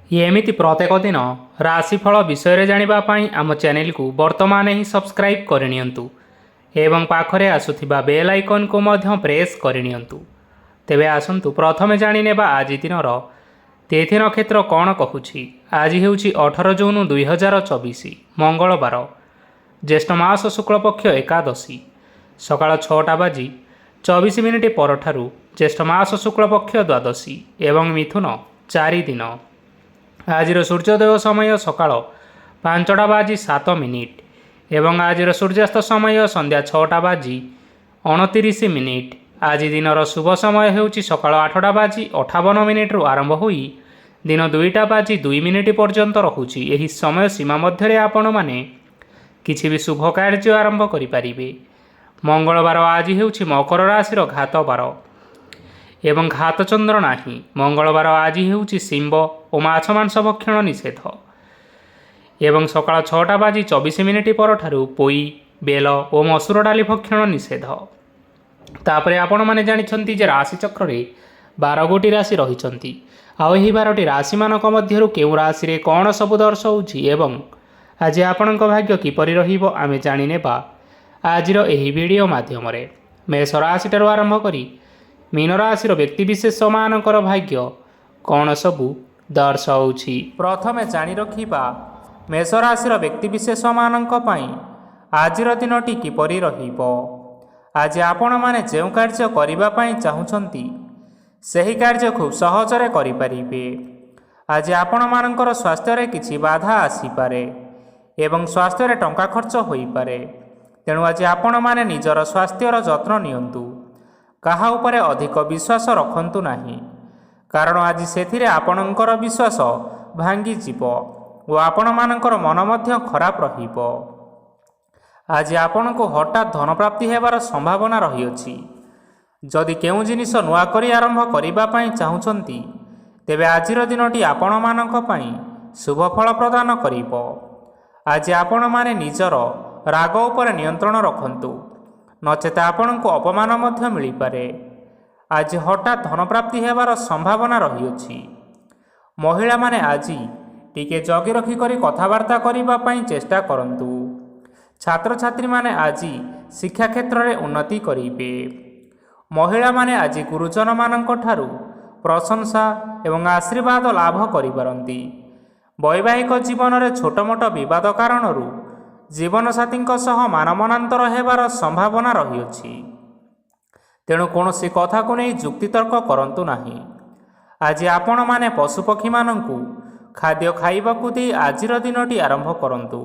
ଏମିତି ପ୍ରତ୍ୟେକ ଦିନ ରାଶିଫଳ ବିଷୟରେ ଜାଣିବା ପାଇଁ ଆମ ଚ୍ୟାନେଲକୁ ବର୍ତ୍ତମାନ ହିଁ ସବସ୍କ୍ରାଇବ୍ କରିନିଅନ୍ତୁ ଏବଂ ପାଖରେ ଆସୁଥିବା ବେଲ୍ ଆଇକନ୍କୁ ମଧ୍ୟ ପ୍ରେସ୍ କରିନିଅନ୍ତୁ। ତେବେ ଆସନ୍ତୁ ପ୍ରଥମେ ଜାଣିନେବା ଆଜି ଦିନର ତିଥି ନକ୍ଷତ୍ର କ'ଣ କହୁଛି। ଆଜି ହେଉଛି 18 ଜୁନ୍ 2024 ମଙ୍ଗଳବାର, ଜ୍ୟେଷ୍ଠ ମାସ ଶୁକ୍ଳପକ୍ଷ ଏକାଦଶୀ, ସକାଳ 6:24 ପରଠାରୁ ଜ୍ୟେଷ୍ଠ ମାସ ଶୁକ୍ଳପକ୍ଷ ଦ୍ୱାଦଶୀ ଏବଂ ମିଥୁନ 4 ଦିନ। ଆଜିର ସୂର୍ଯ୍ୟୋଦୟ ସମୟ ସକାଳ 5:07 ଏବଂ ଆଜିର ସୂର୍ଯ୍ୟାସ୍ତ ସମୟ ସନ୍ଧ୍ୟା 6:29। ଆଜି ଦିନର ଶୁଭ ସମୟ ହେଉଛି ସକାଳ 8:58ରୁ ଆରମ୍ଭ ହୋଇ ଦିନ 2:02 ପର୍ଯ୍ୟନ୍ତ ରହୁଛି। ଏହି ସମୟ ସୀମା ମଧ୍ୟରେ ଆପଣମାନେ କିଛି ବି ଶୁଭ କାର୍ଯ୍ୟ ଆରମ୍ଭ କରିପାରିବେ। ମଙ୍ଗଳବାର ଆଜି ହେଉଛି ମକର ରାଶିର ଘାତ ବାର ଏବଂ ଘାତ ଚନ୍ଦ୍ର ନାହିଁ। ମଙ୍ଗଳବାର ଆଜି ହେଉଛି ଶିମ୍ବ ଓ ମାଛ ମାଂସ ଭକ୍ଷଣ ନିଷେଧ ଏବଂ ସକାଳ 6:24 ପରଠାରୁ ପୋଇ, ବେଲ ଓ ମସୁର ଡାଲି ଭକ୍ଷଣ ନିଷେଧ। ତାପରେ ଆପଣମାନେ ଜାଣିଛନ୍ତି ଯେ ରାଶିଚକ୍ରରେ 12ଗୋଟି ରାଶି ରହିଛନ୍ତି। ଆଉ ଏହି 12ଟି ରାଶିମାନଙ୍କ ମଧ୍ୟରୁ କେଉଁ ରାଶିରେ କ'ଣ ସବୁ ଦର୍ଶାଉଛି ଏବଂ ଆଜି ଆପଣଙ୍କ ଭାଗ୍ୟ କିପରି ରହିବ ଆମେ ଜାଣିନେବା ଆଜିର ଏହି ଭିଡ଼ିଓ ମାଧ୍ୟମରେ। ମେଷ ରାଶିଠାରୁ ଆରମ୍ଭ କରି ମୀନ ରାଶିର ବ୍ୟକ୍ତିବିଶେଷମାନଙ୍କର ଭାଗ୍ୟ କ'ଣ ସବୁ ଦର୍ଶାଉଛି। ପ୍ରଥମେ ଜାଣି ରଖିବା ମେଷ ରାଶିର ବ୍ୟକ୍ତିବିଶେଷମାନଙ୍କ ପାଇଁ ଆଜିର ଦିନଟି କିପରି ରହିବ। ଆଜି ଆପଣମାନେ ଯେଉଁ କାର୍ଯ୍ୟ କରିବା ପାଇଁ ଚାହୁଁଛନ୍ତି ସେହି କାର୍ଯ୍ୟ ଖୁବ୍ ସହଜରେ କରିପାରିବେ। ଆଜି ଆପଣମାନଙ୍କର ସ୍ୱାସ୍ଥ୍ୟରେ କିଛି ବାଧା ଆସିପାରେ ଏବଂ ସ୍ୱାସ୍ଥ୍ୟରେ ଟଙ୍କା ଖର୍ଚ୍ଚ ହୋଇପାରେ। ତେଣୁ ଆଜି ଆପଣମାନେ ନିଜର ସ୍ୱାସ୍ଥ୍ୟର ଯତ୍ନ ନିଅନ୍ତୁ। କାହା ଉପରେ ଅଧିକ ବିଶ୍ୱାସ ରଖନ୍ତୁ ନାହିଁ, କାରଣ ଆଜି ସେଥିରେ ଆପଣଙ୍କର ବିଶ୍ୱାସ ଭାଙ୍ଗିଯିବ ଓ ଆପଣମାନଙ୍କର ମନ ମଧ୍ୟ ଖରାପ ରହିବ। ଆଜି ଆପଣଙ୍କୁ ହଠାତ୍ ଧନପ୍ରାପ୍ତି ହେବାର ସମ୍ଭାବନା ରହିଅଛି। ଯଦି କେଉଁ ଜିନିଷ ନୂଆ କରି ଆରମ୍ଭ କରିବା ପାଇଁ ଚାହୁଁଛନ୍ତି ତେବେ ଆଜିର ଦିନଟି ଆପଣମାନଙ୍କ ପାଇଁ ଶୁଭ ଫଳ ପ୍ରଦାନ କରିବ। ଆଜି ଆପଣମାନେ ନିଜର ରାଗ ଉପରେ ନିୟନ୍ତ୍ରଣ ରଖନ୍ତୁ, ନଚେତ ଆପଣଙ୍କୁ ଅପମାନ ମଧ୍ୟ ମିଳିପାରେ। ଆଜି ହଠାତ୍ ଧନପ୍ରାପ୍ତି ହେବାର ସମ୍ଭାବନା ରହିଅଛି। ମହିଳାମାନେ ଆଜି ଟିକେ ଜଗି ରଖିକରି କଥାବାର୍ତ୍ତା କରିବା ପାଇଁ ଚେଷ୍ଟା କରନ୍ତୁ। ଛାତ୍ରଛାତ୍ରୀମାନେ ଆଜି ଶିକ୍ଷା କ୍ଷେତ୍ରରେ ଉନ୍ନତି କରିବେ। ମହିଳାମାନେ ଆଜି ଗୁରୁଜନମାନଙ୍କ ଠାରୁ ପ୍ରଶଂସା ଏବଂ ଆଶୀର୍ବାଦ ଲାଭ କରିପାରନ୍ତି। ବୈବାହିକ ଜୀବନରେ ଛୋଟମୋଟ ବିବାଦ କାରଣରୁ ଜୀବନସାଥୀଙ୍କ ସହ ମାନମନାନ୍ତର ହେବାର ସମ୍ଭାବନା ରହିଅଛି। ତେଣୁ କୌଣସି କଥାକୁ ନେଇ ଯୁକ୍ତିତର୍କ କରନ୍ତୁ ନାହିଁ। ଆଜି ଆପଣମାନେ ପଶୁପକ୍ଷୀମାନଙ୍କୁ ଖାଦ୍ୟ ଖାଇବାକୁ ଦେଇ ଆଜିର ଦିନଟି ଆରମ୍ଭ କରନ୍ତୁ।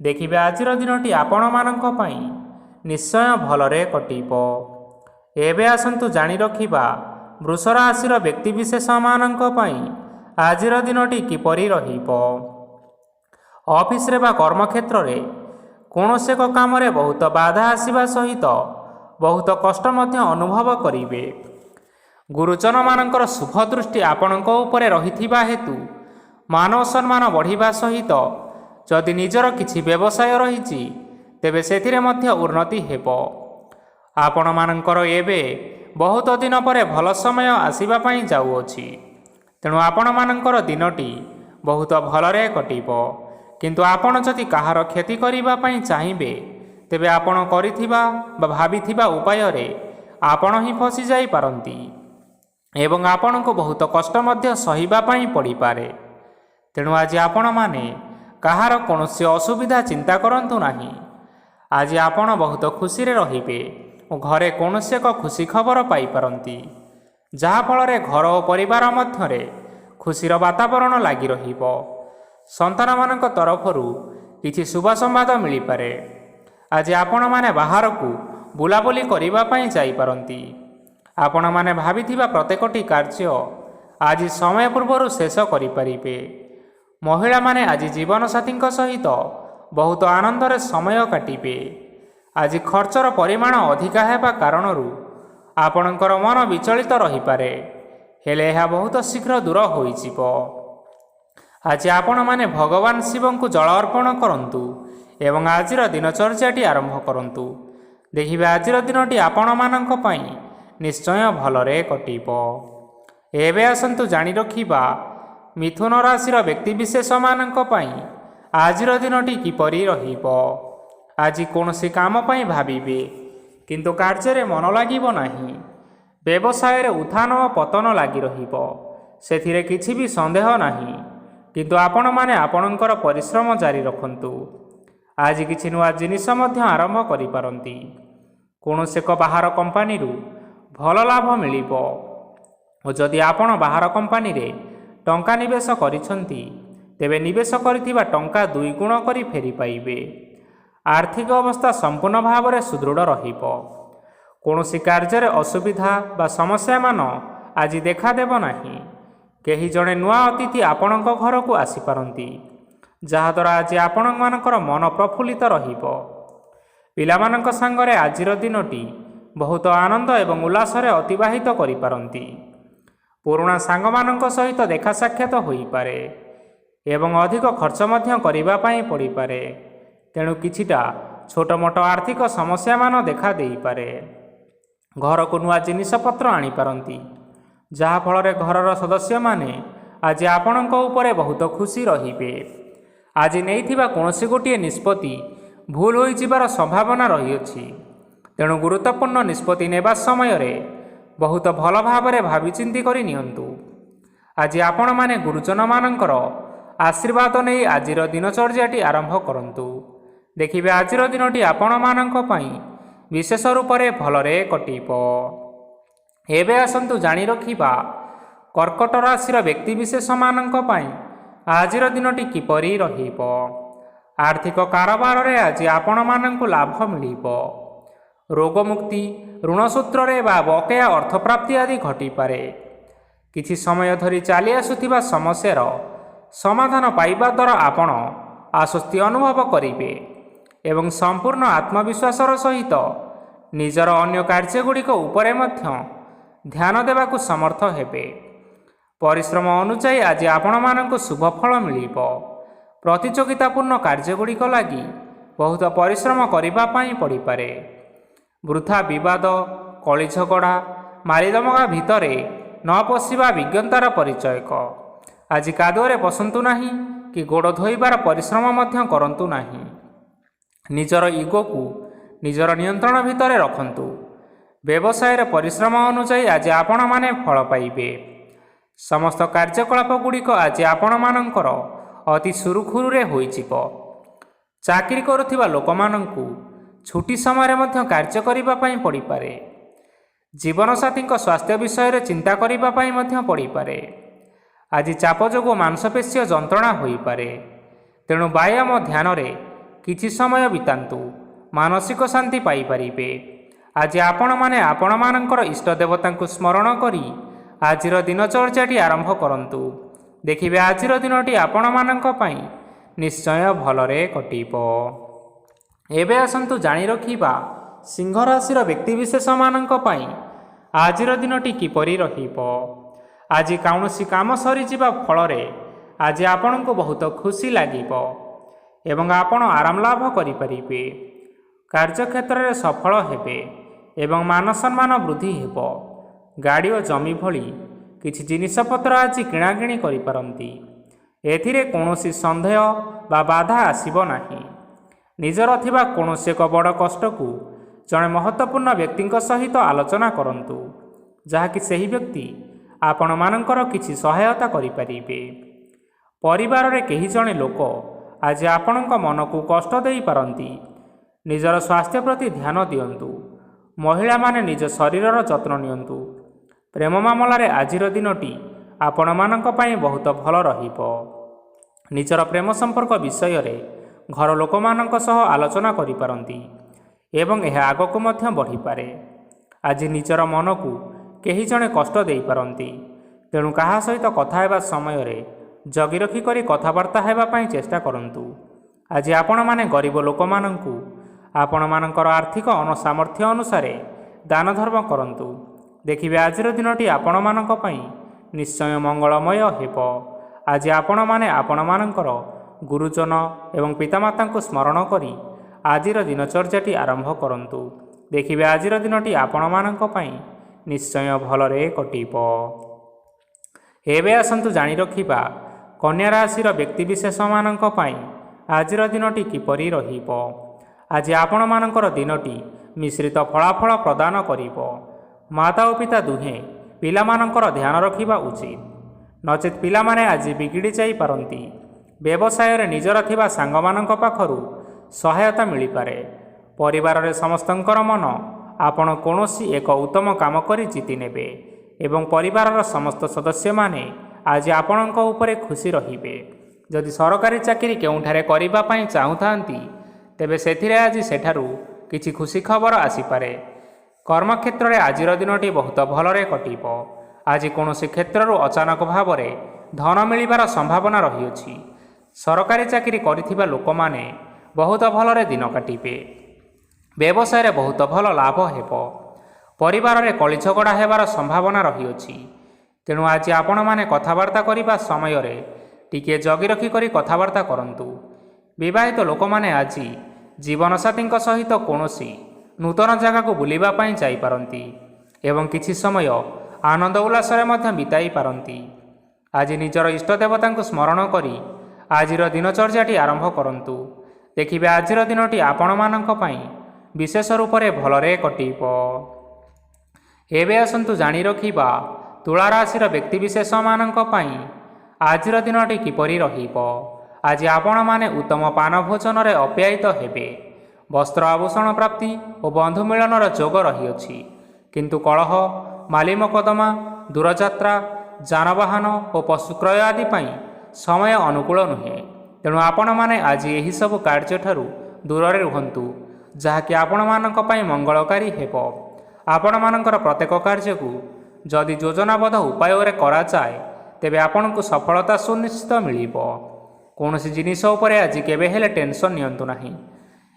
ଦେଖିବେ ଆଜିର ଦିନଟି ଆପଣମାନଙ୍କ ପାଇଁ ନିଶ୍ଚୟ ଭଲରେ କଟିବ। ଏବେ ଆସନ୍ତୁ ଜାଣି ରଖିବା ବୃଷ ରାଶିର ବ୍ୟକ୍ତିବିଶେଷମାନଙ୍କ ପାଇଁ ଆଜିର ଦିନଟି କିପରି ରହିବ। ଅଫିସରେ ବା କର୍ମକ୍ଷେତ୍ରରେ କୌଣସି ଏକ କାମରେ ବହୁତ ବାଧା ଆସିବା ସହିତ ବହୁତ କଷ୍ଟ ମଧ୍ୟ ଅନୁଭବ କରିବେ। ଗୁରୁଜନମାନଙ୍କର ଶୁଭ ଦୃଷ୍ଟି ଆପଣଙ୍କ ଉପରେ ରହିଥିବା ହେତୁ ମାନ ସମ୍ମାନ ବଢ଼ିବା ସହିତ ଯଦି ନିଜର କିଛି ବ୍ୟବସାୟ ରହିଛି ତେବେ ସେଥିରେ ମଧ୍ୟ ଉନ୍ନତି ହେବ। ଆପଣମାନଙ୍କର ଏବେ ବହୁତ ଦିନ ପରେ ଭଲ ସମୟ ଆସିବା ପାଇଁ ଯାଉଅଛି। ତେଣୁ ଆପଣମାନଙ୍କର ଦିନଟି ବହୁତ ଭଲରେ କଟିବ। କିନ୍ତୁ ଆପଣ ଯଦି କାହାର କ୍ଷତି କରିବା ପାଇଁ ଚାହିଁବେ ତେବେ ଆପଣ କରିଥିବା ବା ଭାବିଥିବା ଉପାୟରେ ଆପଣ ହିଁ ଫସି ଯାଇପାରନ୍ତି ଏବଂ ଆପଣଙ୍କୁ ବହୁତ କଷ୍ଟ ମଧ୍ୟ ସହିବା ପାଇଁ ପଡ଼ିପାରେ। ତେଣୁ ଆଜି ଆପଣମାନେ କାହାର କୌଣସି ଅସୁବିଧା ଚିନ୍ତା କରନ୍ତୁ ନାହିଁ। ଆଜି ଆପଣ ବହୁତ ଖୁସିରେ ରହିବେ ଓ ଘରେ କୌଣସି ଏକ ଖୁସି ଖବର ପାଇପାରନ୍ତି, ଯାହାଫଳରେ ଘର ଓ ପରିବାର ମଧ୍ୟରେ ଖୁସିର ବାତାବରଣ ଲାଗି ରହିବ। ସନ୍ତାନମାନଙ୍କ ତରଫରୁ କିଛି ଶୁଭ ସମ୍ବାଦ ମିଳିପାରେ। ଆଜି ଆପଣମାନେ ବାହାରକୁ ବୁଲାବୁଲି କରିବା ପାଇଁ ଯାଇପାରନ୍ତି। ଆପଣମାନେ ଭାବିଥିବା ପ୍ରତ୍ୟେକଟି କାର୍ଯ୍ୟ ଆଜି ସମୟ ପୂର୍ବରୁ ଶେଷ କରିପାରିବେ। ମହିଳାମାନେ ଆଜି ଜୀବନସାଥୀଙ୍କ ସହିତ ବହୁତ ଆନନ୍ଦରେ ସମୟ କାଟିବେ। ଆଜି ଖର୍ଚ୍ଚର ପରିମାଣ ଅଧିକା ହେବା କାରଣରୁ ଆପଣଙ୍କର ମନ ବିଚଳିତ ରହିପାରେ, ହେଲେ ଏହା ବହୁତ ଶୀଘ୍ର ଦୂର ହୋଇଯିବ। ଆଜି ଆପଣମାନେ ଭଗବାନ ଶିବଙ୍କୁ ଜଳ ଅର୍ପଣ କରନ୍ତୁ ଏବଂ ଆଜିର ଦିନଚର୍ଯ୍ୟାଟି ଆରମ୍ଭ କରନ୍ତୁ। ଦେଖିବେ ଆଜିର ଦିନଟି ଆପଣମାନଙ୍କ ପାଇଁ ନିଶ୍ଚୟ ଭଲରେ କଟିବ। ଏବେ ଆସନ୍ତୁ ଜାଣି ରଖିବା ମିଥୁନ ରାଶିର ବ୍ୟକ୍ତିବିଶେଷମାନଙ୍କ ପାଇଁ ଆଜିର ଦିନଟି କିପରି ରହିବ? ଆଜି କୌଣସି କାମ ପାଇଁ ଭାବିବେ, କିନ୍ତୁ କାର୍ଯ୍ୟରେ ମନ ଲାଗିବ ନାହିଁ। ବ୍ୟବସାୟରେ ଉତ୍ଥାନ ଓ ପତନ ଲାଗି ରହିବ, ସେଥିରେ କିଛି ବି ସନ୍ଦେହ ନାହିଁ। କିନ୍ତୁ ଆପଣମାନେ ଆପଣଙ୍କର ପରିଶ୍ରମ ଜାରି ରଖନ୍ତୁ। ଆଜି କିଛି ନୂଆ ଜିନିଷ ମଧ୍ୟ ଆରମ୍ଭ କରିପାରନ୍ତି। କୌଣସି ଏକ ବାହାର କମ୍ପାନୀରୁ ଭଲ ଲାଭ ମିଳିବ ଓ ଯଦି ଆପଣ ବାହାର କମ୍ପାନୀରେ ଟଙ୍କା ନିବେଶ କରିଛନ୍ତି, ତେବେ ନିବେଶ କରିଥିବା ଟଙ୍କା 2 ଗୁଣ କରି ଫେରି ପାଇବେ। ଆର୍ଥିକ ଅବସ୍ଥା ସମ୍ପୂର୍ଣ୍ଣ ଭାବରେ ସୁଦୃଢ଼ ରହିବ। କୌଣସି କାର୍ଯ୍ୟରେ ଅସୁବିଧା ବା ସମସ୍ୟାମାନ ଆଜି ଦେଖାଦେବ ନାହିଁ। କେହି ଜଣେ ନୂଆ ଅତିଥି ଆପଣଙ୍କ ଘରକୁ ଆସିପାରନ୍ତି, ଯାହାଦ୍ୱାରା ଆଜି ଆପଣମାନଙ୍କର ମନ ପ୍ରଫୁଲ୍ଲିତ ରହିବ। ପିଲାମାନଙ୍କ ସାଙ୍ଗରେ ଆଜିର ଦିନଟି ବହୁତ ଆନନ୍ଦ ଏବଂ ଉଲ୍ଲାସରେ ଅତିବାହିତ କରିପାରନ୍ତି। ପୁରୁଣା ସାଙ୍ଗମାନଙ୍କ ସହିତ ଦେଖା ସାକ୍ଷାତ ହୋଇପାରେ ଏବଂ ଅଧିକ ଖର୍ଚ୍ଚ ମଧ୍ୟ କରିବା ପାଇଁ ପଡ଼ିପାରେ। ତେଣୁ କିଛିଟା ଛୋଟମୋଟ ଆର୍ଥିକ ସମସ୍ୟାମାନ ଦେଖା ଦେଇପାରେ। ଘରକୁ ନୂଆ ଜିନିଷପତ୍ର ଆଣିପାରନ୍ତି, ଯାହାଫଳରେ ଘରର ସଦସ୍ୟମାନେ ଆଜି ଆପଣଙ୍କ ଉପରେ ବହୁତ ଖୁସି ରହିବେ। ଆଜି ନେଇଥିବା କୌଣସି ଗୋଟିଏ ନିଷ୍ପତ୍ତି ଭୁଲ ହୋଇଯିବାର ସମ୍ଭାବନା ରହିଅଛି। ତେଣୁ ଗୁରୁତ୍ୱପୂର୍ଣ୍ଣ ନିଷ୍ପତ୍ତି ନେବା ସମୟରେ ବହୁତ ଭଲ ଭାବରେ ଭାବିଚିନ୍ତି କରି ନିଅନ୍ତୁ। ଆଜି ଆପଣମାନେ ଗୁରୁଜନମାନଙ୍କର ଆଶୀର୍ବାଦ ନେଇ ଆଜିର ଦିନଚର୍ଯ୍ୟାଟି ଆରମ୍ଭ କରନ୍ତୁ। ଦେଖିବେ ଆଜିର ଦିନଟି ଆପଣମାନଙ୍କ ପାଇଁ ବିଶେଷ ରୂପରେ ଭଲରେ କଟିବ। ଏବେ ଆସନ୍ତୁ ଜାଣି ରଖିବା କର୍କଟ ରାଶିର ବ୍ୟକ୍ତିବିଶେଷମାନଙ୍କ ପାଇଁ ଆଜିର ଦିନଟି କିପରି ରହିବ। ଆର୍ଥିକ କାରବାରରେ ଆଜି ଆପଣମାନଙ୍କୁ ଲାଭ ମିଳିବ। ରୋଗମୁକ୍ତି, ଋଣ ସୂତ୍ରରେ ବା ବକେୟା ଅର୍ଥପ୍ରାପ୍ତି ଆଦି ଘଟିପାରେ। କିଛି ସମୟ ଧରି ଚାଲି ଆସୁଥିବା ସମସ୍ୟାର ସମାଧାନ ପାଇବା ଦ୍ୱାରା ଆପଣ ଆଶ୍ୱସ୍ତି ଅନୁଭବ କରିବେ ଏବଂ ସମ୍ପୂର୍ଣ୍ଣ ଆତ୍ମବିଶ୍ୱାସର ସହିତ ନିଜର ଅନ୍ୟ କାର୍ଯ୍ୟଗୁଡ଼ିକ ଉପରେ ମଧ୍ୟ ଧ୍ୟାନ ଦେବାକୁ ସମର୍ଥ ହେବେ। ପରିଶ୍ରମ ଅନୁଯାୟୀ ଆଜି ଆପଣମାନଙ୍କୁ ଶୁଭ ଫଳ ମିଳିବ। ପ୍ରତିଯୋଗିତାପୂର୍ଣ୍ଣ କାର୍ଯ୍ୟଗୁଡ଼ିକ ଲାଗି ବହୁତ ପରିଶ୍ରମ କରିବା ପାଇଁ ପଡ଼ିପାରେ। ବୃଥା ବିବାଦ, କଳି ଝଗଡ଼ା, ମାରିଦମଗା ଭିତରେ ନ ପଶିବା ବିଜ୍ଞତାର ପରିଚୟକ। ଆଜି କାଦୁଅରେ ପଶନ୍ତୁ ନାହିଁ କି ଗୋଡ଼ ଧୋଇବାର ପରିଶ୍ରମ ମଧ୍ୟ କରନ୍ତୁ ନାହିଁ। ନିଜର ଇଗୋକୁ ନିଜର ନିୟନ୍ତ୍ରଣ ଭିତରେ ରଖନ୍ତୁ। ବ୍ୟବସାୟରେ ପରିଶ୍ରମ ଅନୁଯାୟୀ ଆଜି ଆପଣମାନେ ଫଳ ପାଇବେ। ସମସ୍ତ କାର୍ଯ୍ୟକଳାପ ଗୁଡ଼ିକ ଆଜି ଆପଣମାନଙ୍କର ଅତି ସୁରୁଖୁରୁରେ ହୋଇଯିବ। ଚାକିରି କରୁଥିବା ଲୋକମାନଙ୍କୁ ଛୁଟି ସମୟରେ ମଧ୍ୟ କାର୍ଯ୍ୟ କରିବା ପାଇଁ ପଡ଼ିପାରେ। ଜୀବନସାଥୀଙ୍କ ସ୍ୱାସ୍ଥ୍ୟ ବିଷୟରେ ଚିନ୍ତା କରିବା ପାଇଁ ମଧ୍ୟ ପଡ଼ିପାରେ। ଆଜି ଚାପ ଯୋଗୁଁ ମାଂସପେଶୀୟ ଯନ୍ତ୍ରଣା ହୋଇପାରେ, ତେଣୁ ବ୍ୟାୟାମ ଧ୍ୟାନରେ କିଛି ସମୟ ବିତାନ୍ତୁ, ମାନସିକ ଶାନ୍ତି ପାଇପାରିବେ। ଆଜି ଆପଣମାନେ ଆପଣମାନଙ୍କର ଇଷ୍ଟ ଦେବତାଙ୍କୁ ସ୍ମରଣ କରି ଆଜିର ଦିନଚର୍ଯ୍ୟାଟି ଆରମ୍ଭ କରନ୍ତୁ। ଦେଖିବେ ଆଜିର ଦିନଟି ଆପଣମାନଙ୍କ ପାଇଁ ନିଶ୍ଚୟ ଭଲରେ କଟିବ। ଏବେ ଆସନ୍ତୁ ଜାଣି ରଖିବା ସିଂହ ରାଶିର ବ୍ୟକ୍ତିବିଶେଷମାନଙ୍କ ପାଇଁ ଆଜିର ଦିନଟି କିପରି ରହିବ। ଆଜି କୌଣସି କାମ ସରିଯିବା ଫଳରେ ଆଜି ଆପଣଙ୍କୁ ବହୁତ ଖୁସି ଲାଗିବ ଏବଂ ଆପଣ ଆରାମ ଲାଭ କରିପାରିବେ। କାର୍ଯ୍ୟକ୍ଷେତ୍ରରେ ସଫଳ ହେବେ ଏବଂ ମାନସମ୍ମାନ ବୃଦ୍ଧି ହେବ। ଗାଡ଼ି ଓ ଜମି ଭଳି କିଛି ଜିନିଷପତ୍ର ଆଜି କିଣାକିଣି କରିପାରନ୍ତି। ଏଥିରେ କୌଣସି ସନ୍ଦେହ ବା ବାଧା ଆସିବ ନାହିଁ। ନିଜର ଥିବା କୌଣସି ଏକ ବଡ଼ କଷ୍ଟକୁ ଜଣେ ମହତ୍ତ୍ୱପୂର୍ଣ୍ଣ ବ୍ୟକ୍ତିଙ୍କ ସହିତ ଆଲୋଚନା କରନ୍ତୁ, ଯାହାକି ସେହି ବ୍ୟକ୍ତି ଆପଣମାନଙ୍କର କିଛି ସହାୟତା କରିପାରିବେ। ପରିବାରରେ କେହି ଜଣେ ଲୋକ ଆଜି ଆପଣଙ୍କ ମନକୁ କଷ୍ଟ ଦେଇପାରନ୍ତି। ନିଜର ସ୍ୱାସ୍ଥ୍ୟ ପ୍ରତି ଧ୍ୟାନ ଦିଅନ୍ତୁ। ମହିଳାମାନେ ନିଜ ଶରୀରର ଯତ୍ନ ନିଅନ୍ତୁ। ପ୍ରେମ ମାମଲାରେ ଆଜିର ଦିନଟି ଆପଣମାନଙ୍କ ପାଇଁ ବହୁତ ଭଲ ରହିବ। ନିଜର ପ୍ରେମ ସମ୍ପର୍କ ବିଷୟରେ ଘର ଲୋକମାନଙ୍କ ସହ ଆଲୋଚନା କରିପାରନ୍ତି ଏବଂ ଏହା ଆଗକୁ ମଧ୍ୟ ବଢ଼ିପାରେ। ଆଜି ନିଜର ମନକୁ କେହି ଜଣେ କଷ୍ଟ ଦେଇପାରନ୍ତି, ତେଣୁ କାହା ସହିତ କଥା ହେବା ସମୟରେ ଜଗି ରଖି କରି କଥାବାର୍ତ୍ତା ହେବା ପାଇଁ ଚେଷ୍ଟା କରନ୍ତୁ। ଆଜି ଆପଣମାନେ ଗରିବ ଲୋକମାନଙ୍କୁ ଆପଣମାନଙ୍କର ଆର୍ଥିକ ସାମର୍ଥ୍ୟ ଅନୁସାରେ ଦାନ ଧର୍ମ କରନ୍ତୁ। ଦେଖିବେ ଆଜିର ଦିନଟି ଆପଣମାନଙ୍କ ପାଇଁ ନିଶ୍ଚୟ ମଙ୍ଗଳମୟ ହେବ। ଆଜି ଆପଣମାନେ ଆପଣମାନଙ୍କର ଗୁରୁଜନ ଏବଂ ପିତାମାତାଙ୍କୁ ସ୍ମରଣ କରି ଆଜିର ଦିନଚର୍ଯ୍ୟାଟି ଆରମ୍ଭ କରନ୍ତୁ। ଦେଖିବେ ଆଜିର ଦିନଟି ଆପଣମାନଙ୍କ ପାଇଁ ନିଶ୍ଚୟ ଭଲରେ କଟିବ। ଏବେ ଆସନ୍ତୁ ଜାଣି ରଖିବା କନ୍ୟା ରାଶିର ବ୍ୟକ୍ତିବିଶେଷମାନଙ୍କ ପାଇଁ ଆଜିର ଦିନଟି କିପରି ରହିବ। ଆଜି ଆପଣମାନଙ୍କର ଦିନଟି ମିଶ୍ରିତ ଫଳାଫଳ ପ୍ରଦାନ କରିବ। ମାତା ଓ ପିତା ଦୁହେଁ ପିଲାମାନଙ୍କର ଧ୍ୟାନ ରଖିବା ଉଚିତ, ନଚେତ୍ ପିଲାମାନେ ଆଜି ବିଗିଡ଼ି ଯାଇପାରନ୍ତି। ବ୍ୟବସାୟରେ ନିଜର ଥିବା ସାଙ୍ଗମାନଙ୍କ ପାଖରୁ ସହାୟତା ମିଳିପାରେ। ପରିବାରରେ ସମସ୍ତଙ୍କର ମନ ଆପଣ କୌଣସି ଏକ ଉତ୍ତମ କାମ କରି ଜିତି ନେବେ ଏବଂ ପରିବାରର ସମସ୍ତ ସଦସ୍ୟମାନେ ଆଜି ଆପଣଙ୍କ ଉପରେ ଖୁସି ରହିବେ। ଯଦି ସରକାରୀ ଚାକିରି କେଉଁଠାରେ କରିବା ପାଇଁ ଚାହୁଁଥାନ୍ତି, ତେବେ ସେଥିରେ ଆଜି ସେଠାରୁ କିଛି ଖୁସି ଖବର ଆସିପାରେ। କର୍ମକ୍ଷେତ୍ରରେ ଆଜିର ଦିନଟି ବହୁତ ଭଲରେ କଟିବ। ଆଜି କୌଣସି କ୍ଷେତ୍ରରୁ ଅଚାନକ ଭାବରେ ଧନ ମିଳିବାର ସମ୍ଭାବନା ରହିଅଛି। ସରକାରୀ ଚାକିରି କରିଥିବା ଲୋକମାନେ ବହୁତ ଭଲରେ ଦିନ କାଟିବେ। ବ୍ୟବସାୟରେ ବହୁତ ଭଲ ଲାଭ ହେବ। ପରିବାରରେ କଳି ଝଗଡ଼ା ହେବାର ସମ୍ଭାବନା ରହିଅଛି। ତେଣୁ ଆଜି ଆପଣମାନେ କଥାବାର୍ତ୍ତା କରିବା ସମୟରେ ଟିକିଏ ଜଗି ରଖି କରି କଥାବାର୍ତ୍ତା କରନ୍ତୁ। ବିବାହିତ ଲୋକମାନେ ଆଜି ଜୀବନସାଥୀଙ୍କ ସହିତ କୌଣସି ନୂତନ ଜାଗାକୁ ବୁଲିବା ପାଇଁ ଯାଇପାରନ୍ତି ଏବଂ କିଛି ସମୟ ଆନନ୍ଦ ଉଲ୍ଲାସରେ ମଧ୍ୟ ବିତାଇ ପାରନ୍ତି। ଆଜି ନିଜର ଇଷ୍ଟ ଦେବତାଙ୍କୁ ସ୍ମରଣ କରି ଆଜିର ଦିନଚର୍ଯ୍ୟାଟି ଆରମ୍ଭ କରନ୍ତୁ। ଦେଖିବେ ଆଜିର ଦିନଟି ଆପଣମାନଙ୍କ ପାଇଁ ବିଶେଷ ରୂପରେ ଭଲରେ କଟିବ। ଏବେ ଆସନ୍ତୁ ଜାଣି ରଖିବା ତୁଳା ରାଶିର ବ୍ୟକ୍ତିବିଶେଷମାନଙ୍କ ପାଇଁ ଆଜିର ଦିନଟି କିପରି ରହିବ। ଆଜି ଆପଣମାନେ ଉତ୍ତମ ପାନ ଭୋଜନରେ ଅପ୍ୟାୟିତ ହେବେ। ବସ୍ତ୍ର ଆଭୂଷଣ ପ୍ରାପ୍ତି ଓ ବନ୍ଧୁ ମିଳନର ଯୋଗ ରହିଅଛି। କିନ୍ତୁ କଳହ, ମାଲି ମକଦ୍ଦମା, ଦୂରଯାତ୍ରା, ଯାନବାହନ ଓ ପଶୁ କ୍ରୟ ଆଦି ପାଇଁ ସମୟ ଅନୁକୂଳ ନୁହେଁ। ତେଣୁ ଆପଣମାନେ ଆଜି ଏହିସବୁ କାର୍ଯ୍ୟଠାରୁ ଦୂରରେ ରୁହନ୍ତୁ, ଯାହାକି ଆପଣମାନଙ୍କ ପାଇଁ ମଙ୍ଗଳକାରୀ ହେବ। ଆପଣମାନଙ୍କର ପ୍ରତ୍ୟେକ କାର୍ଯ୍ୟକୁ ଯଦି ଯୋଜନାବଦ୍ଧ ଉପାୟରେ କରାଯାଏ, ତେବେ ଆପଣଙ୍କୁ ସଫଳତା ସୁନିଶ୍ଚିତ ମିଳିବ। କୌଣସି ଜିନିଷ ଉପରେ ଆଜି କେବେ ହେଲେ ଟେନସନ୍ ନିଅନ୍ତୁ ନାହିଁ।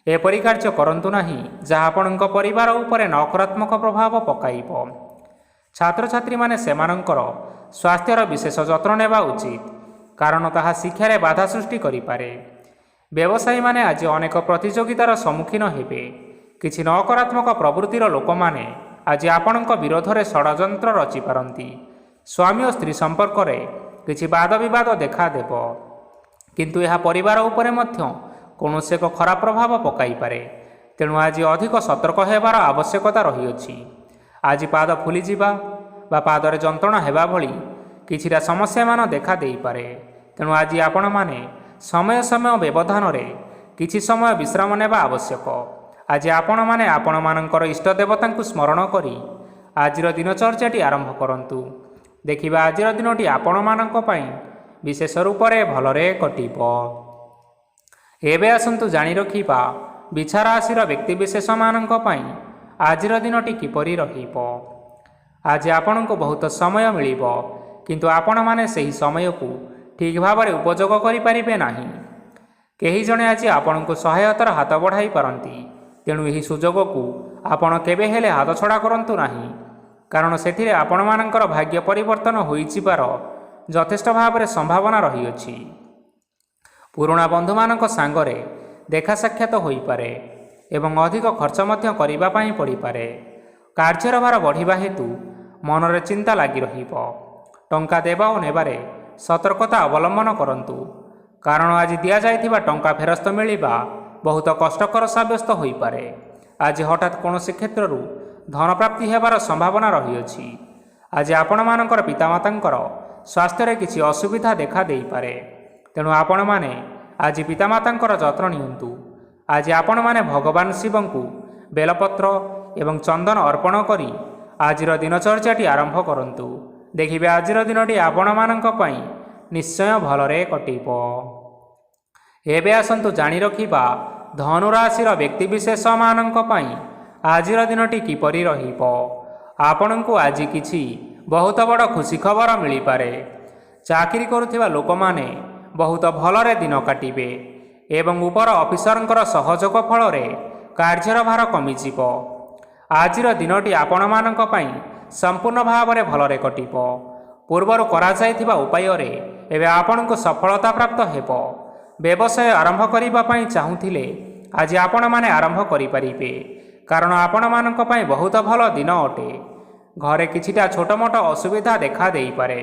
ଏପରି କାର୍ଯ୍ୟ କରନ୍ତୁ ନାହିଁ ଯାହା ଆପଣଙ୍କ ପରିବାର ଉପରେ ନକାରାତ୍ମକ ପ୍ରଭାବ ପକାଇବ। ଛାତ୍ରଛାତ୍ରୀମାନେ ସେମାନଙ୍କର ସ୍ୱାସ୍ଥ୍ୟର ବିଶେଷ ଯତ୍ନ ନେବା ଉଚିତ, କାରଣ ତାହା ଶିକ୍ଷାରେ ବାଧା ସୃଷ୍ଟି କରିପାରେ। ବ୍ୟବସାୟୀମାନେ ଆଜି ଅନେକ ପ୍ରତିଯୋଗିତାର ସମ୍ମୁଖୀନ ହେବେ। କିଛି ନକାରାତ୍ମକ ପ୍ରବୃତ୍ତିର ଲୋକମାନେ ଆଜି ଆପଣଙ୍କ ବିରୋଧରେ ଷଡ଼ଯନ୍ତ୍ର ରଚିପାରନ୍ତି। ସ୍ୱାମୀ ଓ ସ୍ତ୍ରୀ ସମ୍ପର୍କରେ କିଛି ବାଦ ବିବାଦ ଦେଖାଦେବ, କିନ୍ତୁ ଏହା ପରିବାର ଉପରେ ମଧ୍ୟ କୌଣସି ଏକ ଖରାପ ପ୍ରଭାବ ପକାଇପାରେ। ତେଣୁ ଆଜି ଅଧିକ ସତର୍କ ହେବାର ଆବଶ୍ୟକତା ରହିଅଛି। ଆଜି ପାଦ ଫୁଲିଯିବା ବା ପାଦରେ ଯନ୍ତ୍ରଣା ହେବା ଭଳି କିଛିଟା ସମସ୍ୟାମାନ ଦେଖା ଦେଇପାରେ। ତେଣୁ ଆଜି ଆପଣମାନେ ସମୟ ସମୟ ବ୍ୟବଧାନରେ କିଛି ସମୟ ବିଶ୍ରାମ ନେବା ଆବଶ୍ୟକ। ଆଜି ଆପଣମାନେ ଆପଣମାନଙ୍କର ଇଷ୍ଟ ଦେବତାଙ୍କୁ ସ୍ମରଣ କରି ଆଜିର ଦିନଚର୍ଯ୍ୟାଟି ଆରମ୍ଭ କରନ୍ତୁ। ଦେଖିବା ଆଜିର ଦିନଟି ଆପଣମାନଙ୍କ ପାଇଁ ବିଶେଷ ରୂପରେ ଭଲରେ କଟିବ। ଏବେ ଆସନ୍ତୁ ଜାଣି ରଖିବା ବିଛା ରାଶିର ବ୍ୟକ୍ତିବିଶେଷମାନଙ୍କ ପାଇଁ ଆଜିର ଦିନଟି କିପରି ରହିବ। ଆଜି ଆପଣଙ୍କୁ ବହୁତ ସମୟ ମିଳିବ, କିନ୍ତୁ ଆପଣମାନେ ସେହି ସମୟକୁ ଠିକ୍ ଭାବରେ ଉପଯୋଗ କରିପାରିବେ ନାହିଁ। କେହି ଜଣେ ଆଜି ଆପଣଙ୍କୁ ସହାୟତାର ହାତ ବଢ଼ାଇ ପାରନ୍ତି। ତେଣୁ ଏହି ସୁଯୋଗକୁ ଆପଣ କେବେ ହେଲେ ହାତଛଡ଼ା କରନ୍ତୁ ନାହିଁ, କାରଣ ସେଥିରେ ଆପଣମାନଙ୍କର ଭାଗ୍ୟ ପରିବର୍ତ୍ତନ ହୋଇଯିବାର ଯଥେଷ୍ଟ ଭାବରେ ସମ୍ଭାବନା ରହିଅଛି। ପୁରୁଣା ବନ୍ଧୁମାନଙ୍କ ସାଙ୍ଗରେ ଦେଖା ସାକ୍ଷାତ ହୋଇପାରେ ଏବଂ ଅଧିକ ଖର୍ଚ୍ଚ ମଧ୍ୟ କରିବା ପାଇଁ ପଡ଼ିପାରେ। କାର୍ଯ୍ୟର ଭାର ବଢ଼ିବା ହେତୁ ମନରେ ଚିନ୍ତା ଲାଗି ରହିବ। ଟଙ୍କା ଦେବା ଓ ନେବାରେ ସତର୍କତା ଅବଲମ୍ବନ କରନ୍ତୁ, କାରଣ ଆଜି ଦିଆଯାଇଥିବା ଟଙ୍କା ଫେରସ୍ତ ମିଳିବା ବହୁତ କଷ୍ଟକର ସାବ୍ୟସ୍ତ ହୋଇପାରେ। ଆଜି ହଠାତ୍ କୌଣସି କ୍ଷେତ୍ରରୁ ଧନପ୍ରାପ୍ତି ହେବାର ସମ୍ଭାବନା ରହିଅଛି। ଆଜି ଆପଣମାନଙ୍କର ପିତାମାତାଙ୍କର ସ୍ୱାସ୍ଥ୍ୟରେ କିଛି ଅସୁବିଧା ଦେଖା ଦେଇପାରେ। ତେଣୁ ଆପଣମାନେ ଆଜି ପିତାମାତାଙ୍କର ଯତ୍ନ ନିଅନ୍ତୁ। ଆଜି ଆପଣମାନେ ଭଗବାନ ଶିବଙ୍କୁ ବେଲପତ୍ର ଏବଂ ଚନ୍ଦନ ଅର୍ପଣ କରି ଆଜିର ଦିନଚର୍ଯ୍ୟାଟି ଆରମ୍ଭ କରନ୍ତୁ। ଦେଖିବେ ଆଜିର ଦିନଟି ଆପଣମାନଙ୍କ ପାଇଁ ନିଶ୍ଚୟ ଭଲରେ କଟିବ। ଏବେ ଆସନ୍ତୁ ଜାଣି ରଖିବା ଧନୁ ରାଶିର ବ୍ୟକ୍ତିବିଶେଷମାନଙ୍କ ପାଇଁ ଆଜିର ଦିନଟି କିପରି ରହିବ। ଆପଣଙ୍କୁ ଆଜି କିଛି ବହୁତ ବଡ଼ ଖୁସି ଖବର ମିଳିପାରେ। ଚାକିରି କରୁଥିବା ଲୋକମାନେ ବହୁତ ଭଲରେ ଦିନ କାଟିବେ ଏବଂ ଉପର ଅଫିସରଙ୍କର ସହଯୋଗ ଫଳରେ କାର୍ଯ୍ୟର ଭାର କମିଯିବ। ଆଜିର ଦିନଟି ଆପଣମାନଙ୍କ ପାଇଁ ସମ୍ପୂର୍ଣ୍ଣ ଭାବରେ ଭଲରେ କଟିବ। ପୂର୍ବରୁ କରାଯାଇଥିବା ଉପାୟରେ ଏବେ ଆପଣଙ୍କୁ ସଫଳତା ପ୍ରାପ୍ତ ହେବ। ବ୍ୟବସାୟ ଆରମ୍ଭ କରିବା ପାଇଁ ଚାହୁଁଥିଲେ ଆଜି ଆପଣମାନେ ଆରମ୍ଭ କରିପାରିବେ, କାରଣ ଆପଣମାନଙ୍କ ପାଇଁ ବହୁତ ଭଲ ଦିନ ଅଟେ। ଘରେ କିଛିଟା ଛୋଟ ମୋଟ ଅସୁବିଧା ଦେଖା ଦେଇପାରେ,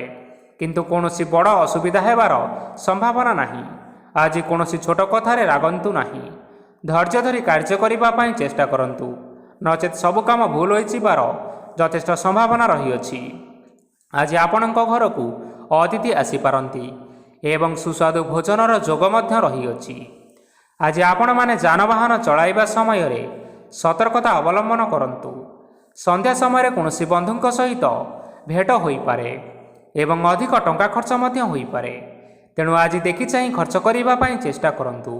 କିନ୍ତୁ କୌଣସି ବଡ଼ ଅସୁବିଧା ହେବାର ସମ୍ଭାବନା ନାହିଁ। ଆଜି କୌଣସି ଛୋଟ କଥାରେ ରାଗନ୍ତୁ ନାହିଁ। ଧୈର୍ଯ୍ୟ ଧରି କାର୍ଯ୍ୟ କରିବା ପାଇଁ ଚେଷ୍ଟା କରନ୍ତୁ, ନଚେତ୍ ସବୁ କାମ ଭୁଲ ହୋଇଯିବାର ଯଥେଷ୍ଟ ସମ୍ଭାବନା ରହିଅଛି। ଆଜି ଆପଣଙ୍କ ଘରକୁ ଅତିଥି ଆସିପାରନ୍ତି ଏବଂ ସୁସ୍ୱାଦୁ ଭୋଜନର ଯୋଗ ମଧ୍ୟ ରହିଅଛି। ଆଜି ଆପଣମାନେ ଯାନବାହନ ଚଳାଇବା ସମୟରେ ସତର୍କତା ଅବଲମ୍ବନ କରନ୍ତୁ। ସନ୍ଧ୍ୟା ସମୟରେ କୌଣସି ବନ୍ଧୁଙ୍କ ସହିତ ଭେଟ ହୋଇପାରେ ଏବଂ ଅଧିକ ଟଙ୍କା ଖର୍ଚ୍ଚ ମଧ୍ୟ ହୋଇପାରେ। ତେଣୁ ଆଜି ଦେଖି ଚାହିଁ ଖର୍ଚ୍ଚ କରିବା ପାଇଁ ଚେଷ୍ଟା କରନ୍ତୁ।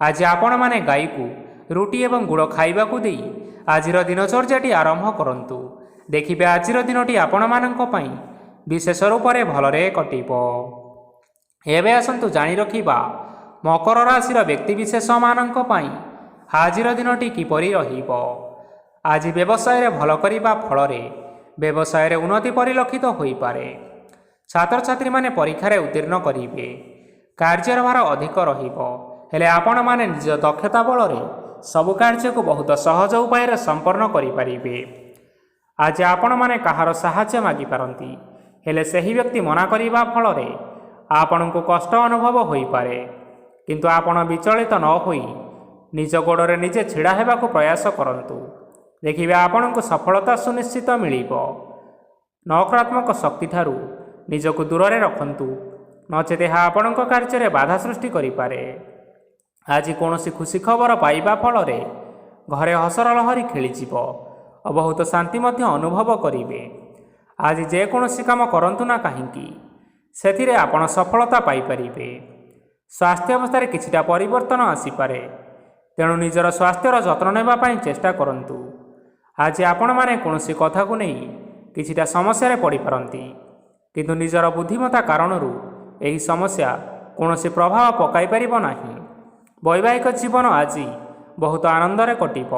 ଆଜି ଆପଣମାନେ ଗାଈକୁ ରୁଟି ଏବଂ ଗୁଡ଼ ଖାଇବାକୁ ଦେଇ ଆଜିର ଦିନଚର୍ଯ୍ୟାଟି ଆରମ୍ଭ କରନ୍ତୁ। ଦେଖିବେ ଆଜିର ଦିନଟି ଆପଣମାନଙ୍କ ପାଇଁ ବିଶେଷ ରୂପରେ ଭଲରେ କଟିବ। ଏବେ ଆସନ୍ତୁ ଜାଣି ରଖିବା ମକର ରାଶିର ବ୍ୟକ୍ତିବିଶେଷମାନଙ୍କ ପାଇଁ ଆଜିର ଦିନଟି କିପରି ରହିବ। ଆଜି ବ୍ୟବସାୟରେ ଭଲ କରିବା ଫଳରେ ବ୍ୟବସାୟରେ ଉନ୍ନତି ପରିଲକ୍ଷିତ ହୋଇପାରେ। ଛାତ୍ରଛାତ୍ରୀମାନେ ପରୀକ୍ଷାରେ ଉତ୍ତୀର୍ଣ୍ଣ କରିବେ। କାର୍ଯ୍ୟର ଭାର ଅଧିକ ରହିବ, ହେଲେ ଆପଣମାନେ ନିଜ ଦକ୍ଷତା ବଳରେ ସବୁ କାର୍ଯ୍ୟକୁ ବହୁତ ସହଜ ଉପାୟରେ ସମ୍ପନ୍ନ କରିପାରିବେ। ଆଜି ଆପଣମାନେ କାହାର ସାହାଯ୍ୟ ମାଗିପାରନ୍ତି, ହେଲେ ସେହି ବ୍ୟକ୍ତି ମନା କରିବା ଫଳରେ ଆପଣଙ୍କୁ କଷ୍ଟ ଅନୁଭବ ହୋଇପାରେ। କିନ୍ତୁ ଆପଣ ବିଚଳିତ ନ ହୋଇ ନିଜ ଗୋଡ଼ରେ ନିଜେ ଛିଡ଼ା ହେବାକୁ ପ୍ରୟାସ କରନ୍ତୁ। ଦେଖିବେ ଆପଣଙ୍କୁ ସଫଳତା ସୁନିଶ୍ଚିତ ମିଳିବ। ନକାରାତ୍ମକ ଶକ୍ତିଠାରୁ ନିଜକୁ ଦୂରରେ ରଖନ୍ତୁ, ନଚେତ୍ ଏହା ଆପଣଙ୍କ କାର୍ଯ୍ୟରେ ବାଧା ସୃଷ୍ଟି କରିପାରେ। ଆଜି କୌଣସି ଖୁସି ଖବର ପାଇବା ଫଳରେ ଘରେ ହସର ଲହରୀ ଖେଳିଯିବ ଓ ବହୁତ ଶାନ୍ତି ମଧ୍ୟ ଅନୁଭବ କରିବେ। ଆଜି ଯେକୌଣସି କାମ କରନ୍ତୁ ନା କାହିଁକି ସେଥିରେ ଆପଣ ସଫଳତା ପାଇପାରିବେ। ସ୍ୱାସ୍ଥ୍ୟ ଅବସ୍ଥାରେ କିଛିଟା ପରିବର୍ତ୍ତନ ଆସିପାରେ, ତେଣୁ ନିଜର ସ୍ୱାସ୍ଥ୍ୟର ଯତ୍ନ ନେବା ପାଇଁ ଚେଷ୍ଟା କରନ୍ତୁ। ଆଜି ଆପଣମାନେ କୌଣସି କଥାକୁ ନେଇ କିଛିଟା ସମସ୍ୟାରେ ପଡ଼ିପାରନ୍ତି, କିନ୍ତୁ ନିଜର ବୁଦ୍ଧିମତ୍ତା କାରଣରୁ ଏହି ସମସ୍ୟା କୌଣସି ପ୍ରଭାବ ପକାଇପାରିବ ନାହିଁ। ବୈବାହିକ ଜୀବନ ଆଜି ବହୁତ ଆନନ୍ଦରେ କଟିବ।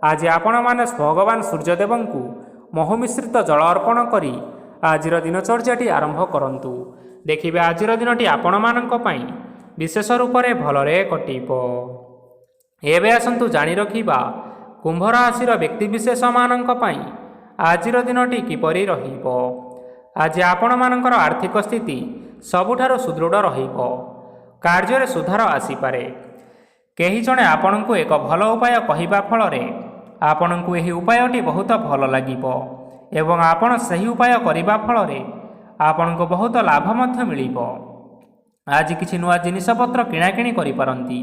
ଆଜି ଆପଣମାନେ ଭଗବାନ ସୂର୍ଯ୍ୟଦେବଙ୍କୁ ମହୁ ମିଶ୍ରିତ ଜଳ ଅର୍ପଣ କରି ଆଜିର ଦିନଚର୍ଯ୍ୟାଟି ଆରମ୍ଭ କରନ୍ତୁ। ଦେଖିବେ ଆଜିର ଦିନଟି ଆପଣମାନଙ୍କ ପାଇଁ ବିଶେଷ ରୂପରେ ଭଲରେ କଟିବ। ଏବେ ଆସନ୍ତୁ ଜାଣି ରଖିବା କୁମ୍ଭ ରାଶିର ବ୍ୟକ୍ତିବିଶେଷମାନଙ୍କ ପାଇଁ ଆଜିର ଦିନଟି କିପରି ରହିବ। ଆଜି ଆପଣମାନଙ୍କର ଆର୍ଥିକ ସ୍ଥିତି ସବୁଠାରୁ ସୁଦୃଢ଼ ରହିବ। କାର୍ଯ୍ୟରେ ସୁଧାର ଆସିପାରେ। କେହି ଜଣେ ଆପଣଙ୍କୁ ଏକ ଭଲ ଉପାୟ କହିବା ଫଳରେ ଆପଣଙ୍କୁ ଏହି ଉପାୟଟି ବହୁତ ଭଲ ଲାଗିବ ଏବଂ ଆପଣ ସେହି ଉପାୟ କରିବା ଫଳରେ ଆପଣଙ୍କୁ ବହୁତ ଲାଭ ମଧ୍ୟ ମିଳିବ। ଆଜି କିଛି ନୂଆ ଜିନିଷପତ୍ର କିଣାକିଣି କରିପାରନ୍ତି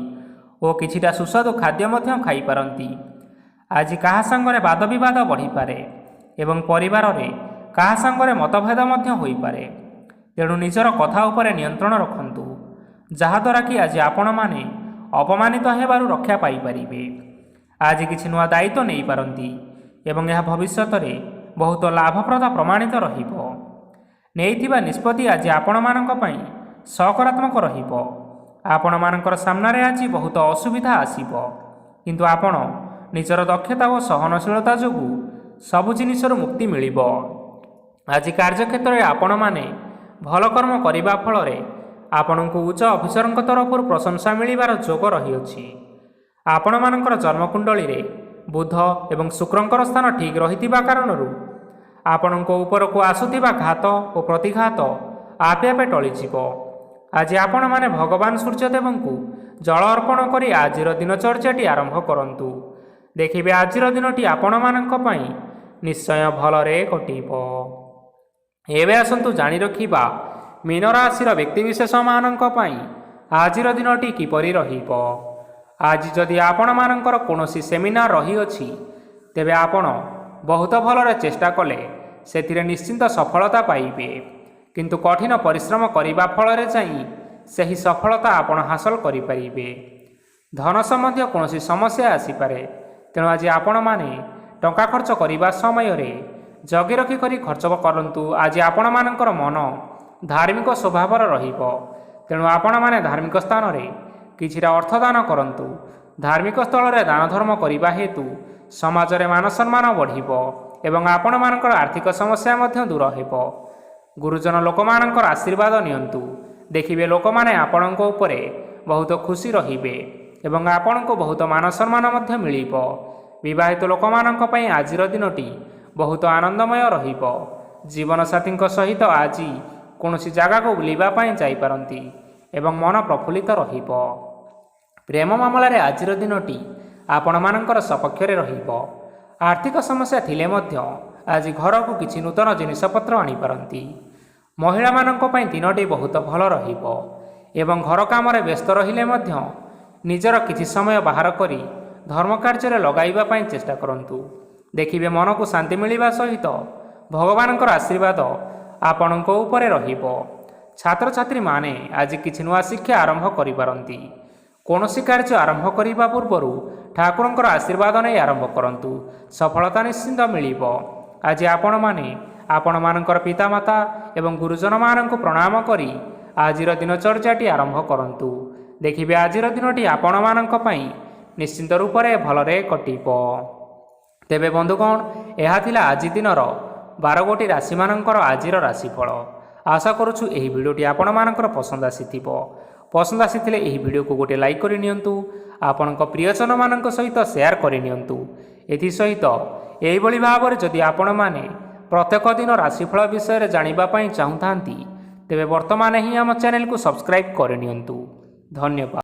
ଓ କିଛିଟା ସୁସ୍ୱାଦୁ ଖାଦ୍ୟ ମଧ୍ୟ ଖାଇପାରନ୍ତି। ଆଜି କାହା ସାଙ୍ଗରେ ବାଦବିବାଦ ବଢ଼ିପାରେ ଏବଂ ପରିବାରରେ କାହା ସାଙ୍ଗରେ ମତଭେଦ ମଧ୍ୟ ହୋଇପାରେ। ତେଣୁ ନିଜର କଥା ଉପରେ ନିୟନ୍ତ୍ରଣ ରଖନ୍ତୁ, ଯାହାଦ୍ୱାରା କି ଆଜି ଆପଣମାନେ ଅପମାନିତ ହେବାରୁ ରକ୍ଷା ପାଇପାରିବେ। ଆଜି କିଛି ନୂଆ ଦାୟିତ୍ୱ ନେଇପାରନ୍ତି ଏବଂ ଏହା ଭବିଷ୍ୟତରେ ବହୁତ ଲାଭପ୍ରଦ ପ୍ରମାଣିତ ରହିବ। ନେଇଥିବା ନିଷ୍ପତ୍ତି ଆଜି ଆପଣମାନଙ୍କ ପାଇଁ ସକାରାତ୍ମକ ରହିବ। ଆପଣମାନଙ୍କର ସାମ୍ନାରେ ଆଜି ବହୁତ ଅସୁବିଧା ଆସିବ, କିନ୍ତୁ ଆପଣ ନିଜର ଦକ୍ଷତା ଓ ସହନଶୀଳତା ଯୋଗୁଁ ସବୁ ଜିନିଷରୁ ମୁକ୍ତି ମିଳିବ। ଆଜି କାର୍ଯ୍ୟକ୍ଷେତ୍ରରେ ଆପଣମାନେ ଭଲ କର୍ମ କରିବା ଫଳରେ ଆପଣଙ୍କୁ ଉଚ୍ଚ ଅଫିସରଙ୍କ ତରଫରୁ ପ୍ରଶଂସା ମିଳିବାର ଯୋଗ ରହିଅଛି। ଆପଣମାନଙ୍କର ଜନ୍ମକୁଣ୍ଡଳୀରେ ବୁଧ ଏବଂ ଶୁକ୍ରଙ୍କର ସ୍ଥାନ ଠିକ୍ ରହିଥିବା କାରଣରୁ ଆପଣଙ୍କ ଉପରକୁ ଆସୁଥିବା ଘାତ ଓ ପ୍ରତିଘାତ ଆପେ ଆପେ ଟଳିଯିବ। ଆଜି ଆପଣମାନେ ଭଗବାନ ସୂର୍ଯ୍ୟଦେବଙ୍କୁ ଜଳ ଅର୍ପଣ କରି ଆଜିର ଦିନଚର୍ଯ୍ୟାଟି ଆରମ୍ଭ କରନ୍ତୁ। ଦେଖିବେ ଆଜିର ଦିନଟି ଆପଣମାନଙ୍କ ପାଇଁ ନିଶ୍ଚୟ ଭଲରେ କଟିବ। ଏବେ ଆସନ୍ତୁ ଜାଣି ରଖିବା ମୀନ ରାଶିର ବ୍ୟକ୍ତିବିଶେଷମାନଙ୍କ ପାଇଁ ଆଜିର ଦିନଟି କିପରି ରହିବ। ଆଜି ଯଦି ଆପଣମାନଙ୍କର କୌଣସି ସେମିନାର ରହିଅଛି, ତେବେ ଆପଣ ବହୁତ ଭଲରେ ଚେଷ୍ଟା କଲେ ସେଥିରେ ନିଶ୍ଚିନ୍ତ ସଫଳତା ପାଇବେ। କିନ୍ତୁ କଠିନ ପରିଶ୍ରମ କରିବା ଫଳରେ ଯାଇ ସେହି ସଫଳତା ଆପଣ ହାସଲ କରିପାରିବେ। ଧନ ସମ୍ବନ୍ଧୀୟ କୌଣସି ସମସ୍ୟା ଆସିପାରେ, ତେଣୁ ଆଜି ଆପଣମାନେ ଟଙ୍କା ଖର୍ଚ୍ଚ କରିବା ସମୟରେ ଜଗି ରଖି କରି ଖର୍ଚ୍ଚ କରନ୍ତୁ। ଆଜି ଆପଣମାନଙ୍କର ମନ ଧାର୍ମିକ ସ୍ୱଭାବର ରହିବ, ତେଣୁ ଆପଣମାନେ ଧାର୍ମିକ ସ୍ଥାନରେ କିଛିଟା ଅର୍ଥଦାନ କରନ୍ତୁ। ଧାର୍ମିକ ସ୍ଥଳରେ ଦାନ ଧର୍ମ କରିବା ହେତୁ ସମାଜରେ ମାନ ସମ୍ମାନ ବଢ଼ିବ ଏବଂ ଆପଣମାନଙ୍କର ଆର୍ଥିକ ସମସ୍ୟା ମଧ୍ୟ ଦୂର ହେବ। ଗୁରୁଜନ ଲୋକମାନଙ୍କର ଆଶୀର୍ବାଦ ନିଅନ୍ତୁ। ଦେଖିବେ ଲୋକମାନେ ଆପଣଙ୍କ ଉପରେ ବହୁତ ଖୁସି ରହିବେ ଏବଂ ଆପଣଙ୍କୁ ବହୁତ ମାନ ସମ୍ମାନ ମଧ୍ୟ ମିଳିବ। ବିବାହିତ ଲୋକମାନଙ୍କ ପାଇଁ ଆଜିର ଦିନଟି ବହୁତ ଆନନ୍ଦମୟ ରହିବ। ଜୀବନସାଥୀଙ୍କ ସହିତ ଆଜି କୌଣସି ଜାଗାକୁ ବୁଲିବା ପାଇଁ ଯାଇପାରନ୍ତି ଏବଂ ମନ ପ୍ରଫୁଲ୍ଲିତ ରହିବ। ପ୍ରେମ ମାମଲାରେ ଆଜିର ଦିନଟି ଆପଣମାନଙ୍କର ସପକ୍ଷରେ ରହିବ। ଆର୍ଥିକ ସମସ୍ୟା ଥିଲେ ମଧ୍ୟ ଆଜି ଘରକୁ କିଛି ନୂତନ ଜିନିଷପତ୍ର ଆଣିପାରନ୍ତି। ମହିଳାମାନଙ୍କ ପାଇଁ ଦିନଟି ବହୁତ ଭଲ ରହିବ ଏବଂ ଘର କାମରେ ବ୍ୟସ୍ତ ରହିଲେ ମଧ୍ୟ ନିଜର କିଛି ସମୟ ବାହାର କରି ଧର୍ମ କାର୍ଯ୍ୟରେ ଲଗାଇବା ପାଇଁ ଚେଷ୍ଟା କରନ୍ତୁ। ଦେଖିବେ ମନକୁ ଶାନ୍ତି ମିଳିବା ସହିତ ଭଗବାନଙ୍କର ଆଶୀର୍ବାଦ ଆପଣଙ୍କ ଉପରେ ରହିବ। ଛାତ୍ରଛାତ୍ରୀମାନେ ଆଜି କିଛି ନୂଆ ଶିକ୍ଷା ଆରମ୍ଭ କରିପାରନ୍ତି। କୌଣସି କାର୍ଯ୍ୟ ଆରମ୍ଭ କରିବା ପୂର୍ବରୁ ଠାକୁରଙ୍କର ଆଶୀର୍ବାଦ ନେଇ ଆରମ୍ଭ କରନ୍ତୁ, ସଫଳତା ନିଶ୍ଚିନ୍ତ ମିଳିବ। ଆଜି ଆପଣମାନେ ଆପଣମାନଙ୍କର ପିତାମାତା ଏବଂ ଗୁରୁଜନମାନଙ୍କୁ ପ୍ରଣାମ କରି ଆଜିର ଦିନଚର୍ଯ୍ୟାଟି ଆରମ୍ଭ କରନ୍ତୁ। ଦେଖିବେ ଆଜିର ଦିନଟି ଆପଣମାନଙ୍କ ପାଇଁ ନିଶ୍ଚିନ୍ତ ରୂପରେ ଭଲରେ କଟିବ। ତେବେ ବନ୍ଧୁଗଣ, ଏହା ଥିଲା ଆଜି ଦିନର 12ଗୋଟି ରାଶିମାନଙ୍କର ଆଜିର ରାଶିଫଳ। ଆଶା କରୁଛୁ ଏହି ଭିଡ଼ିଓଟି ଆପଣମାନଙ୍କର ପସନ୍ଦ ଆସିଥିବ। ପସନ୍ଦ ଆସିଥିଲେ ଏହି ଭିଡ଼ିଓକୁ ଗୋଟିଏ ଲାଇକ୍ କରିନିଅନ୍ତୁ, ଆପଣଙ୍କ ପ୍ରିୟଜନମାନଙ୍କ ସହିତ ସେୟାର କରିନିଅନ୍ତୁ। ଏଥିସହିତ ଏହିଭଳି ଭାବରେ ଯଦି ଆପଣମାନେ ପ୍ରତ୍ୟେକ ଦିନ ରାଶିଫଳ ବିଷୟରେ ଜାଣିବା ପାଇଁ ଚାହୁଁଥାନ୍ତି ତେବେ ବର୍ତ୍ତମାନ ହିଁ ଆମ ଚ୍ୟାନେଲକୁ ସବସ୍କ୍ରାଇବ୍ କରିନିଅନ୍ତୁ। ଧନ୍ୟବାଦ।